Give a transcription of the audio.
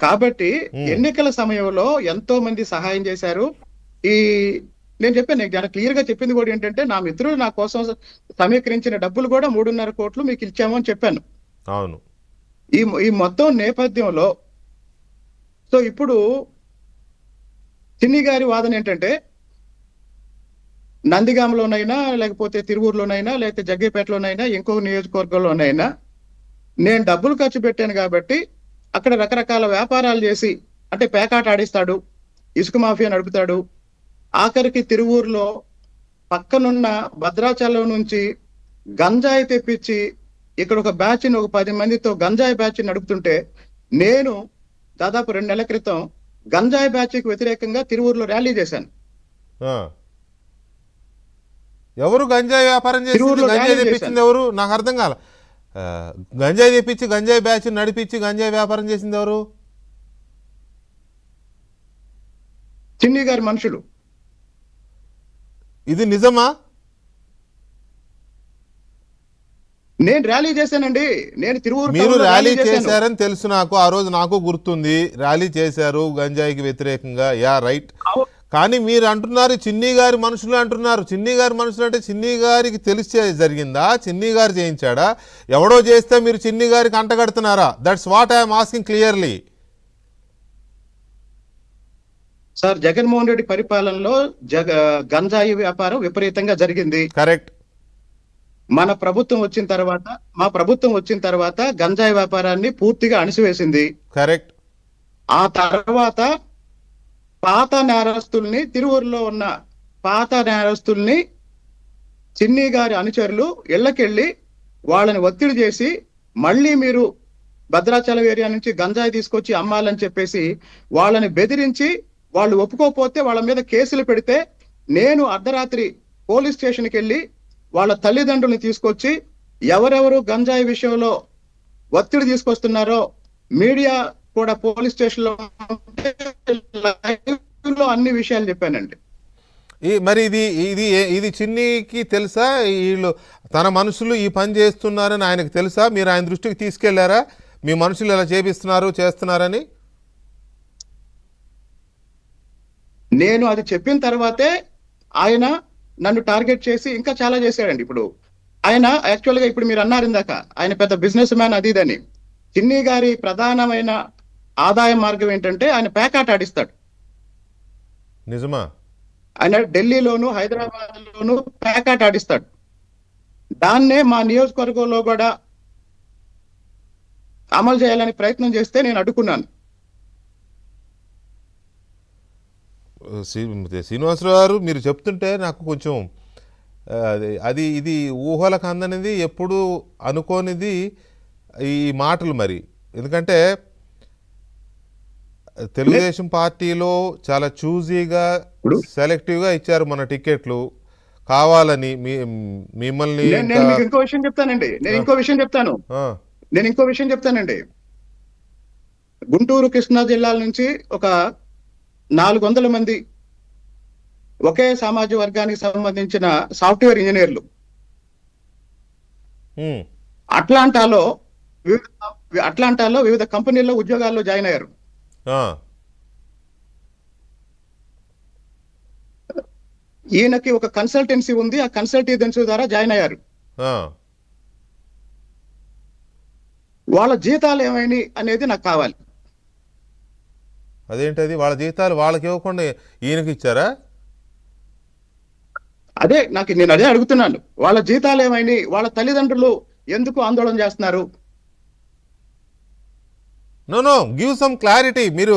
కాబట్టి ఉమ్, ఎన్నికల సమయంలో ఎంతో మంది సహాయం చేశారు. ఈ నేను చెప్పాను, నేను చాలా క్లియర్ గా చెప్పింది కూడా ఏంటంటే, నా మిత్రుడు నా కోసం సమీకరించిన డబ్బులు కూడా 3.5 కోట్లు మీకు ఇచ్చాము అని చెప్పాను. అవును. ఈ మొత్తం నేపథ్యంలో సో ఇప్పుడు చిన్ని గారి వాదన ఏంటంటే, నందిగామలోనైనా లేకపోతే తిరువూరులోనైనా లేకపోతే జగ్గైపేటలోనైనా ఇంకొక నియోజకవర్గంలోనైనా నేను డబ్బులు ఖర్చు పెట్టాను కాబట్టి అక్కడ రకరకాల వ్యాపారాలు చేసి, అంటే పేకాట ఆడిస్తాడు, ఇసుక మాఫియా నడుపుతాడు, ఆఖరికి తిరువూరులో పక్కనున్న భద్రాచలం నుంచి గంజాయి తెప్పించి ఇక్కడ ఒక బ్యాచ్ ఒక 10 మందితో గంజాయి బ్యాచ్ నడుపుతుంటే, నేను దాదాపు 2 నెలల క్రితం గంజాయి బ్యాచ్కి వ్యతిరేకంగా తిరువూరులో ర్యాలీ చేశాను. ఆ. ఎవరు గంజాయి వ్యాపారం చేసింది, తిరువూరులో గంజాయి ర్యాలీ తెప్పించింది చేశాను. ఎవరు? నాకు అర్థం కాల. ఆ, గంజాయి తెప్పించి గంజాయి బ్యాచ్ నడిపించి గంజాయి వ్యాపారం చేసింది ఎవరు? చిన్ని గారి మనుషులు. ఇది నిజమా? నేను ర్యాలీ చేశానండి. నేను తిరువూరు మీరు టౌన్లో ర్యాలీ చేశాను. చేశారని తెలుసు నాకు, ఆ రోజు నాకు గుర్తుంది. ర్యాలీ చేశారు గంజాయికి వ్యతిరేకంగా, యా రైట్. కానీ మీరు అంటున్నారు చిన్ని గారి మనుషులు అంటున్నారు. చిన్ని గారి మనుషులు అంటే చిన్ని గారికి తెలిసే జరిగిందా, చిన్ని గారు చేయించాడా, ఎవడో చేస్తే మీరు చిన్ని గారికి అంటగడుతున్నారా? That's what I'm asking clearly. Sir, Jaganmohan Reddy పరిపాలనలో గంజాయి వ్యాపారం విపరీతంగా జరిగింది. కరెక్ట్. మా ప్రభుత్వం వచ్చిన తర్వాత గంజాయి వ్యాపారాన్ని పూర్తిగా అణిసివేసింది. కరెక్ట్. ఆ తర్వాత పాత నేరస్తుల్ని, తిరువూరులో ఉన్న పాత నేరస్తుల్ని చిన్ని గారి అనుచరులు ఇళ్లకెళ్ళి వాళ్ళని ఒత్తిడి చేసి, మళ్ళీ మీరు భద్రాచలం ఏరియా నుంచి గంజాయి తీసుకొచ్చి అమ్మాలని చెప్పేసి వాళ్ళని బెదిరించి, వాళ్ళు ఒప్పుకోకపోతే వాళ్ళ మీద కేసులు పెడితే, నేను అర్ధరాత్రి పోలీస్ స్టేషన్కి వెళ్ళి వాళ్ళ తల్లిదండ్రుల్ని తీసుకొచ్చి ఎవరెవరు గంజాయి విషయంలో ఒత్తిడి తీసుకొస్తున్నారో మీడియా కూడా పోలీస్ స్టేషన్ లో అన్ని విషయాలు చెప్పానండి. మరి ఇది ఇది ఇది చిన్నికి తెలుసా? వీళ్ళు తన మనుషులు ఈ పని చేస్తున్నారని ఆయనకు తెలుసా? మీరు ఆయన దృష్టికి తీసుకెళ్లారా మీ మనుషులు ఇలా చేస్తున్నారని? నేను అది చెప్పిన తర్వాతే ఆయన నన్ను టార్గెట్ చేసి ఇంకా చాలా చేశాడండి. ఇప్పుడు ఆయన యాక్చువల్ గా, ఇప్పుడు మీరు అన్నారు ఇందాక, ఆయన పెద్ద బిజినెస్ మ్యాన్ అది ఇదని. చిన్ని గారి ప్రధానమైన ఆదాయ మార్గం ఏంటంటే ఆయన పేకాట ఆడిస్తాడు. నిజమా? ఆయన ఢిల్లీలోను హైదరాబాద్ లోను పేకాట ఆడిస్తాడు. దాన్నే మా నియోజకవర్గంలో కూడా అమలు చేయాలని ప్రయత్నం చేస్తే నేను అడ్డుకున్నాను. శ్రీనివాసరావు గారు, మీరు చెప్తుంటే నాకు కొంచెం అది ఇది ఊహలకు అందనిది, ఎప్పుడు అనుకోనిది ఈ మాటలు. మరి ఎందుకంటే తెలుగుదేశం పార్టీలో చాలా చూజీగా సెలెక్టివ్గా ఇచ్చారు మన టికెట్లు కావాలని మిమ్మల్ని. నేను మీకు ఇంకో విషయం చెప్తానండి. నేను ఇంకో విషయం చెప్తానండి. గుంటూరు కృష్ణా జిల్లాల నుంచి ఒక 400 మంది ఒకే సామాజిక వర్గానికి సంబంధించిన సాఫ్ట్వేర్ ఇంజనీర్లు అట్లాంటాలో వివిధ కంపెనీల్లో ఉద్యోగాల్లో జాయిన్ అయ్యారు. ఈయనకి ఒక కన్సల్టెన్సీ ఉంది, ఆ కన్సల్టెన్సీ ద్వారా జాయిన్ అయ్యారు. వాళ్ళ జీతాలు ఏమైనా అనేది నాకు కావాలి. అదేంటది? వాళ్ళ జీతాలు వాళ్ళకి ఇవ్వకుండా ఈయనకి ఇచ్చారా? నేను అదే అడుగుతున్నాను. వాళ్ళ జీతాలు ఏమైనా, వాళ్ళ తల్లిదండ్రులు ఎందుకు ఆందోళన చేస్తున్నారు? No give some clarity. మీరు